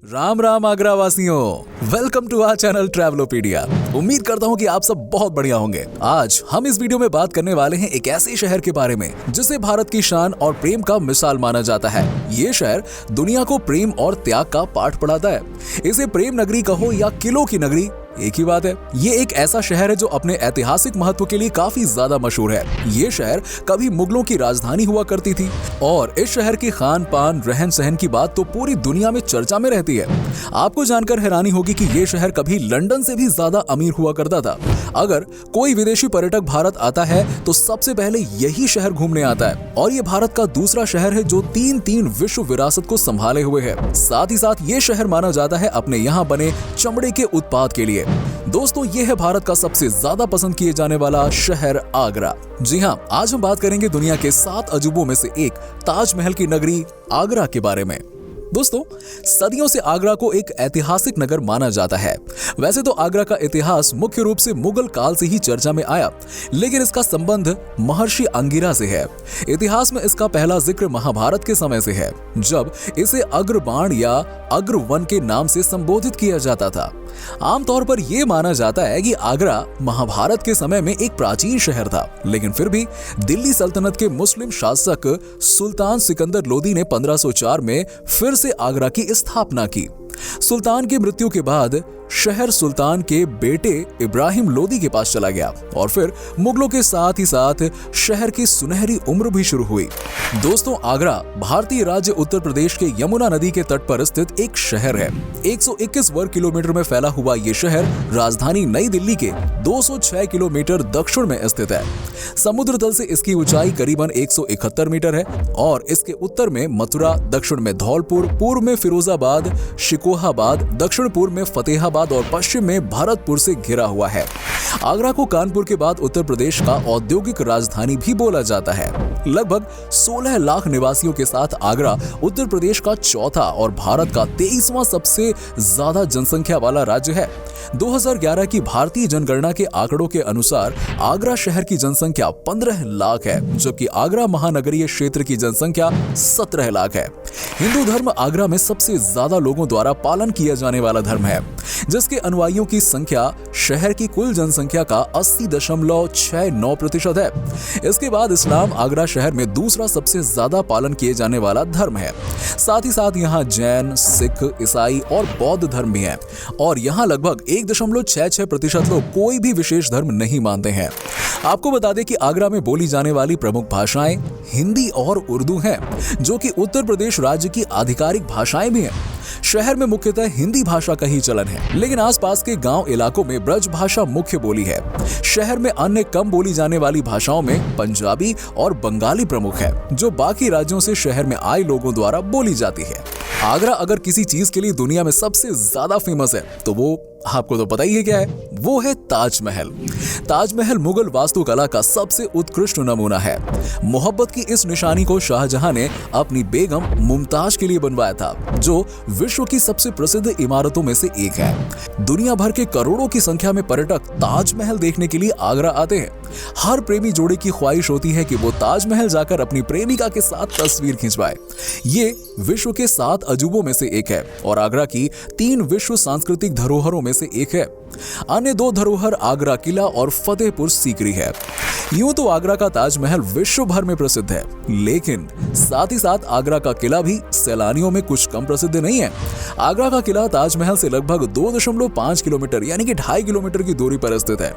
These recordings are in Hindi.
राम राम आगरा वासियों, वेलकम टू आवर चैनल ट्रैवलोपीडिया। उम्मीद करता हूँ कि आप सब बहुत बढ़िया होंगे। आज हम इस वीडियो में बात करने वाले हैं एक ऐसे शहर के बारे में जिसे भारत की शान और प्रेम का मिसाल माना जाता है। ये शहर दुनिया को प्रेम और त्याग का पाठ पढ़ाता है। इसे प्रेम नगरी कहो या किलों की नगरी, एक ही बात है। ये एक ऐसा शहर है जो अपने ऐतिहासिक महत्व के लिए काफी ज्यादा मशहूर है। ये शहर कभी मुगलों की राजधानी हुआ करती थी और इस शहर की खान पान रहन सहन की बात तो पूरी दुनिया में चर्चा में रहती है। आपको जानकर हैरानी होगी कि ये शहर कभी लंदन से भी ज्यादा अमीर हुआ करता था। अगर कोई विदेशी पर्यटक भारत आता है तो सबसे पहले यही शहर घूमने आता है और ये भारत का दूसरा शहर है जो तीन विश्व विरासत को संभाले हुए है। साथ ही साथ ये शहर माना जाता है अपने यहाँ बने चमड़े के उत्पाद के लिए। दोस्तों, ये है भारत का सबसे ज्यादा पसंद किए जाने वाला शहर आगरा। जी हाँ, आज हम बात करेंगे दुनिया के 7 अजूबों में से एक ताजमहल की नगरी आगरा के बारे में। दोस्तों, सदियों से आगरा को एक ऐतिहासिक नगर माना जाता है। वैसे तो आगरा का इतिहास मुख्य रूप से मुगल काल से ही चर्चा में आया, लेकिन इसका संबंध महर्षि अंगिरा से है। इतिहास में इसका पहला जिक्र महाभारत के समय से है, जब इसे अग्रबाण या अग्रवन के नाम से संबोधित किया जाता था। आमतौर पर यह माना जाता है कि आगरा महाभारत के समय में एक प्राचीन शहर था, लेकिन फिर भी दिल्ली सल्तनत के मुस्लिम शासक सुल्तान सिकंदर लोदी ने 1504 में फिर से आगरा की स्थापना की। सुल्तान की मृत्यु के बाद शहर सुल्तान के बेटे इब्राहिम लोदी के पास चला गया और फिर मुगलों के साथ ही साथ शहर की सुनहरी उम्र भी शुरू हुई। दोस्तों, आगरा भारतीय राज्य उत्तर प्रदेश के यमुना नदी के तट पर स्थित एक शहर है। 121 वर्ग किलोमीटर में फैला हुआ ये शहर राजधानी नई दिल्ली के 206 किलोमीटर दक्षिण में स्थित है। समुद्र तल से इसकी ऊंचाई करीबन 171 मीटर है और इसके उत्तर में मथुरा, दक्षिण में धौलपुर, पूर्व में फिरोजाबाद, शिकोहाबाद, दक्षिण पूर्व में फतेहाबाद और पश्चिम में भरतपुर से घिरा हुआ है। आगरा को कानपुर के बाद उत्तर प्रदेश का औद्योगिक राजधानी भी बोला जाता है। लगभग 16 लाख निवासियों के साथ आगरा उत्तर प्रदेश का चौथा और भारत का 23वां सबसे ज्यादा जनसंख्या वाला राज्य है। 2011 की भारतीय जनगणना के आंकड़ों के अनुसार आगरा शहर की जनसंख्या 15 लाख है, जबकि आगरा महानगरीय क्षेत्र की जनसंख्या 17 लाख है। हिंदू धर्म आगरा में सबसे ज्यादा लोगों द्वारा पालन किया जाने वाला धर्म है, जिसके अनुयायियों की संख्या शहर की कुल जनसंख्या का 80.69% है। इसके बाद इस्लाम आगरा शहर में दूसरा सबसे ज्यादा पालन किए जाने वाला धर्म है। साथ ही साथ यहाँ जैन, सिख, ईसाई और बौद्ध धर्म भी हैं और यहाँ लगभग 1.66% लोग कोई भी विशेष धर्म नहीं मानते हैं। आपको बता दें कि आगरा में बोली जाने वाली प्रमुख भाषाएं हिंदी और उर्दू हैं, जो कि उत्तर प्रदेश राज्य की आधिकारिक भाषाएं भी हैं। शहर में मुख्यतः हिंदी भाषा का ही चलन है, लेकिन आसपास के गांव इलाकों में ब्रज भाषा मुख्य बोली है। शहर में अन्य कम बोली जाने वाली भाषाओं में पंजाबी और बंगाली प्रमुख है, जो बाकी राज्यों से शहर में आए लोगों द्वारा बोली जाती है। आगरा अगर किसी चीज के लिए दुनिया में सबसे ज्यादा फेमस है तो वो आपको तो पता ही है क्या है, वो है ताजमहल। ताजमहल मुगल वास्तुकला का सबसे उत्कृष्ट नमूना है। मोहब्बत की इस निशानी को शाहजहां ने अपनी बेगम मुमताज के लिए बनवाया था, जो विश्व की सबसे प्रसिद्ध इमारतों में से एक है। दुनिया भर के करोड़ों की संख्या में पर्यटक ताजमहल देखने के लिए आगरा आते हैं। हर प्रेमी जोड़े की ख्वाहिश होती है कि वो ताजमहल जाकर अपनी प्रेमिका के साथ तस्वीर खिंचवाए। ये विश्व के 7 अजूबों में से एक है और आगरा की 3 विश्व सांस्कृतिक धरोहरों में से एक है। अन्य 2 धरोहर आगरा किला और फतेहपुर सीकरी है। यूं तो आगरा का ताजमहल विश्व भर में प्रसिद्ध है, लेकिन साथ ही साथ आगरा का किला भी सैलानियों में कुछ कम प्रसिद्ध नहीं है। आगरा का किला ताजमहल से लगभग 2.5 किलोमीटर यानी कि 2.5 किलोमीटर की दूरी पर स्थित है।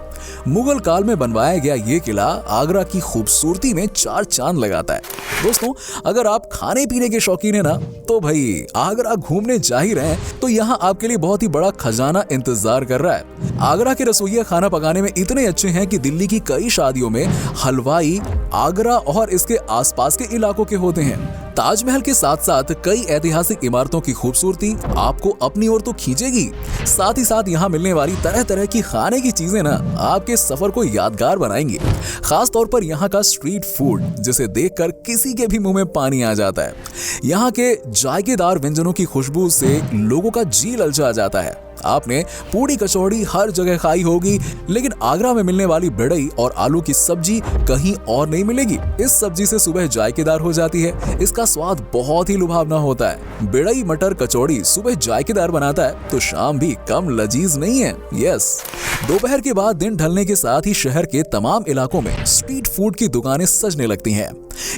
मुगल काल में बनवाया गया ये किला आगरा की खूबसूरती में 4 चांद लगाता है। दोस्तों, अगर आप खाने पीने के शौकीन है ना, तो भाई आगरा घूमने जा ही रहे हैं तो यहाँ आपके लिए बहुत ही बड़ा खजाना इंतजार कर रहा है। आगरा के रसोइया खाना पकाने में इतने अच्छे हैं कि दिल्ली की कई शादियों में हलवाई आगरा और इसके आसपास के इलाकों के होते हैं। ताजमहल के साथ साथ कई ऐतिहासिक इमारतों की खूबसूरती आपको अपनी ओर तो खींचेगी, साथ ही साथ यहाँ मिलने वाली तरह तरह की खाने की चीजें ना आपके सफर को यादगार बनाएंगी। खास तौर पर यहाँ का स्ट्रीट फूड, जिसे देखकर किसी के भी मुंह में पानी आ जाता है। यहाँ के जायकेदार व्यंजनों की खुशबू से लोगों का जी ललचा जाता है। आपने पूड़ी कचौड़ी हर जगह खाई होगी, लेकिन आगरा में मिलने वाली बिड़ई और आलू की सब्जी कहीं और नहीं मिलेगी। इस सब्जी से सुबह जायकेदार हो जाती है। इसका स्वाद बहुत ही लुभावना होता है। बिड़ई मटर कचौड़ी सुबह जायकेदार बनाता है तो शाम भी कम लजीज नहीं है। यस, दोपहर के बाद दिन ढलने के साथ ही शहर के तमाम इलाकों में स्ट्रीट फूड की दुकानें सजने लगती हैं।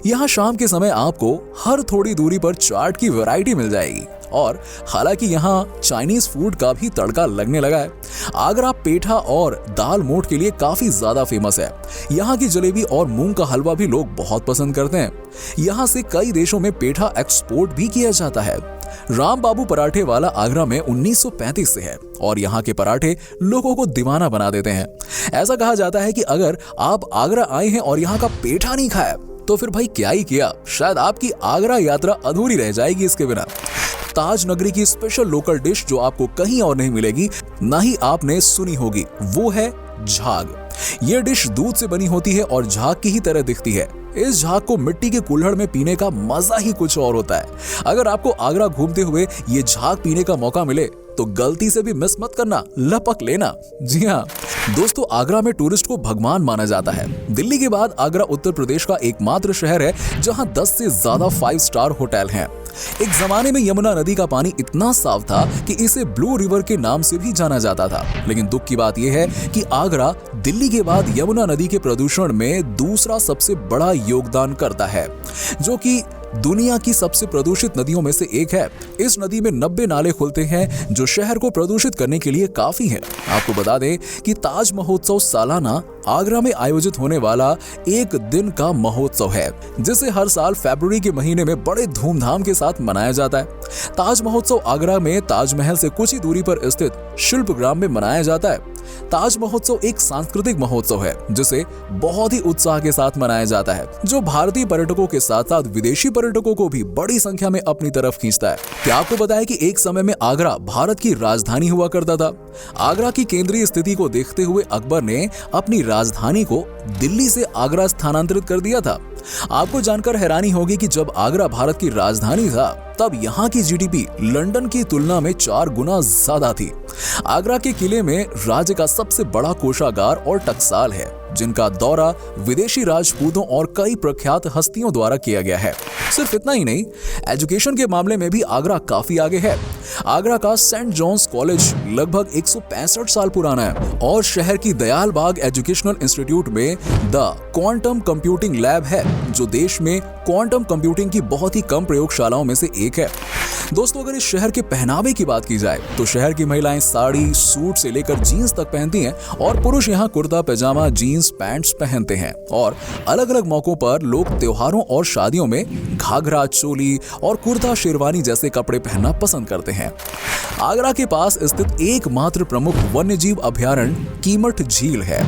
यहाँ शाम के समय आपको हर थोड़ी दूरी पर चाट की वैरायटी मिल जाएगी और हालांकि यहाँ चाइनीज फूड का भी तड़का लगने लगा है। आगरा पेठा और दाल मोठ के लिए काफी ज्यादा फेमस है। यहाँ की जलेबी और मूंग का हलवा भी लोग बहुत पसंद करते हैं। यहाँ से कई देशों में पेठा एक्सपोर्ट भी किया जाता है। राम बाबू पराठे वाला आगरा में 1935 से है और यहाँ के पराठे लोगों को दीवाना बना देते हैं। ऐसा कहा जाता है कि अगर आप आगरा आए हैं और यहाँ का पेठा नहीं खाया तो फिर भाई क्या ही किया, शायद आपकी आगरा यात्रा अधूरी रह जाएगी इसके बिना। ताज नगरी की स्पेशल लोकल डिश जो आपको कहीं और नहीं मिलेगी, ना ही आपने सुनी होगी, वो है झाग। ये डिश दूध से बनी होती है और झाग की ही तरह दिखती है। इस झाग को मिट्टी के कुल्हड़ में पीने का मजा ही कुछ और होता है। अगर आपको आगरा घूमते हुए ये झाग पीने का मौका मिले तो गलती से भी मिस मत करना, लपक लेना। जी हाँ दोस्तों, आगरा में टूरिस्ट को भगवान माना जाता है। दिल्ली के बाद आगरा उत्तर प्रदेश का एकमात्र शहर है जहां 10 से ज्यादा 5 स्टार होटल हैं। एक जमाने में यमुना नदी का पानी इतना साफ था कि इसे ब्लू रिवर के नाम से भी जाना जाता था। लेकिन दुख की बात यह है कि आगरा दिल्ली के बाद यमुना नदी के प्रदूषण में दूसरा सबसे बड़ा योगदान करता है, जो कि दुनिया की सबसे प्रदूषित नदियों में से एक है। इस नदी में 90 नाले खुलते हैं जो शहर को प्रदूषित करने के लिए काफी है। आपको बता दें कि ताज महोत्सव सालाना आगरा में आयोजित होने वाला एक दिन का महोत्सव है, जिसे हर साल फरवरी के महीने में बड़े धूमधाम के साथ मनाया जाता है। ताज महोत्सव आगरा में ताजमहल से कुछ ही दूरी पर स्थित शिल्पग्राम में मनाया जाता है। ताज महोत्सव एक सांस्कृतिक महोत्सव है जिसे बहुत ही उत्साह के साथ मनाया जाता है, जो भारतीय पर्यटकों के साथ साथ विदेशी पर्यटकों को भी बड़ी संख्या में अपनी तरफ खींचता है। क्या आपको पता है कि एक समय में आगरा भारत की राजधानी हुआ करता था? आगरा की केंद्रीय स्थिति को देखते हुए अकबर ने अपनी राजधानी को दिल्ली से आगरा स्थानांतरित कर दिया था। आपको जानकर हैरानी होगी कि जब आगरा भारत की राजधानी था तब यहाँ की जीडीपी लंदन की तुलना में 4 गुना ज्यादा थी। आगरा के किले में राज्य का सबसे बड़ा कोषागार और टकसाल है, जिनका दौरा विदेशी राजपूतों और कई प्रख्यात हस्तियों द्वारा किया गया है। सिर्फ इतना ही नहीं, एजुकेशन के मामले में भी आगरा काफी आगे है। आगरा का सेंट जॉन्स कॉलेज लगभग 165 साल पुराना है और शहर की दयाल बाग एजुकेशनल इंस्टीट्यूट में द क्वांटम कंप्यूटिंग लैब है, जो देश में क्वांटम कंप्यूटिंग की बहुत ही कम प्रयोगशालाओं में से एक है। दोस्तों, अगर इस शहर के पहनावे की बात की जाए तो शहर की महिलाएं साड़ी, सूट से लेकर जीन्स तक पहनती हैं और पुरुष यहाँ कुर्ता पैजामा, जीन्स, पैंट्स पहनते हैं। और अलग अलग मौकों पर लोग त्योहारों और शादियों में घाघरा, चोली और कुर्ता शेरवानी जैसे कपड़े पहनना पसंद करते हैं। आगरा के पास स्थित एकमात्र प्रमुख वन्यजीव अभयारण्य कीमठ झील है,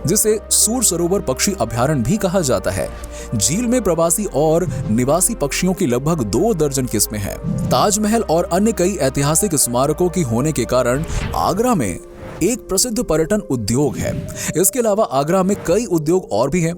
जिसे सूर सरोवर पक्षी अभयारण्य भी कहा जाता है। झील में प्रवासी और निवासी पक्षियों की लगभग 2 दर्जन किस्में हैं। ताजमहल और अन्य कई ऐतिहासिक स्मारकों की होने के कारण आगरा में एक प्रसिद्ध पर्यटन उद्योग है। इसके अलावा आगरा में कई उद्योग और भी हैं।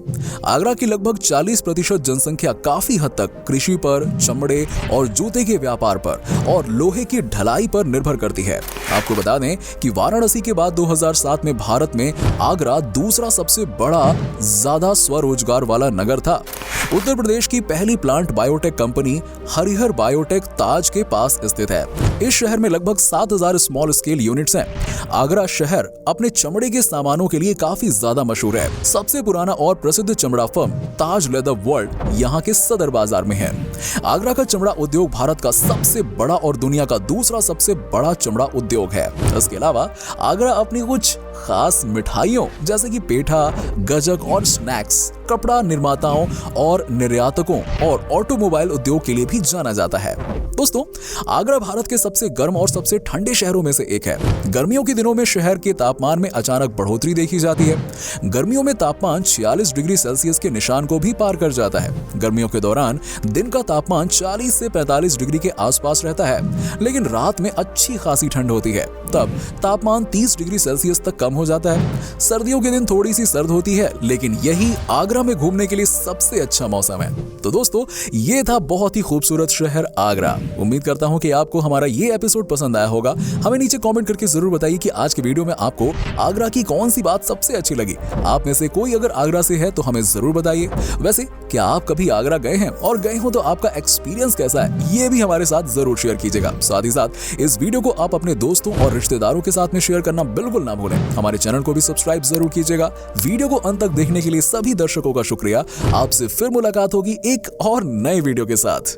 आगरा की लगभग 40% जनसंख्या काफी हद तक कृषि पर, चमड़े और जूते के व्यापार पर और लोहे की ढलाई पर निर्भर करती है। आपको बता दें कि वाराणसी के बाद 2007 में भारत में आगरा दूसरा सबसे बड़ा ज्यादा स्वरोजगार वाला नगर था। उत्तर प्रदेश की पहली plant biotech company Harihar biotech Taj के पास स्थित है। इस शहर में लगभग 7000 स्मॉल स्केल यूनिट्स हैं। आगरा शहर अपने चमड़े के सामानों के लिए काफी ज्यादा मशहूर है। सबसे पुराना और प्रसिद्ध चमड़ा फर्म ताज लेदर वर्ल्ड यहाँ के सदर बाजार में है। आगरा का चमड़ा उद्योग भारत का सबसे बड़ा और दुनिया का दूसरा सबसे बड़ा चमड़ा उद्योग है। इसके अलावा आगरा अपनी कुछ खास मिठाइयों जैसे कि पेठा, गजक और स्नैक्स, कपड़ा निर्माताओं और निर्यातकों और ऑटोमोबाइल उद्योग के लिए भी जाना जाता है। दोस्तों, आगरा भारत के सबसे गर्म और सबसे ठंडे शहरों में से एक है। गर्मियों के दिनों में शहर के तापमान में अचानक बढ़ोतरी देखी जाती है। गर्मियों में तापमान 46 डिग्री सेल्सियस के निशान को भी पार कर जाता है। गर्मियों के दौरान दिन का तापमान 40 से 45 डिग्री के आसपास रहता है, लेकिन रात में अच्छी खासी ठंड होती है। तब तापमान 30 डिग्री सेल्सियस तक कम हो जाता है। सर्दियों के दिन थोड़ी सी सर्द होती है, लेकिन यही आगरा में घूमने के लिए सबसे अच्छा मौसम है। तो दोस्तों, ये था बहुत ही खूबसूरत शहर आगरा। उम्मीद करता हूँ कि आपको हमारा ये ये एपिसोड पसंद आया होगा हमें नीचे कमेंट करके जरूर बताइए कि आज के वीडियो में आपको आगरा की कौन सी बात सबसे अच्छी लगी। आप में से कोई अगर आगरा से है तो हमें जरूर बताइए। वैसे क्या आप कभी आगरा गए हैं, और गए हो तो आपका एक्सपीरियंस कैसा है, ये भी हमारे साथ जरूर शेयर कीजिएगा। साथ ही साथ इस वीडियो को आप अपने दोस्तों और रिश्तेदारों के साथ में शेयर करना बिल्कुल ना भूलें। हमारे चैनल को भी सब्सक्राइब जरूर कीजिएगा। वीडियो को अंत तक देखने के लिए सभी दर्शकों का शुक्रिया। आपसे फिर मुलाकात होगी एक और नए वीडियो के साथ।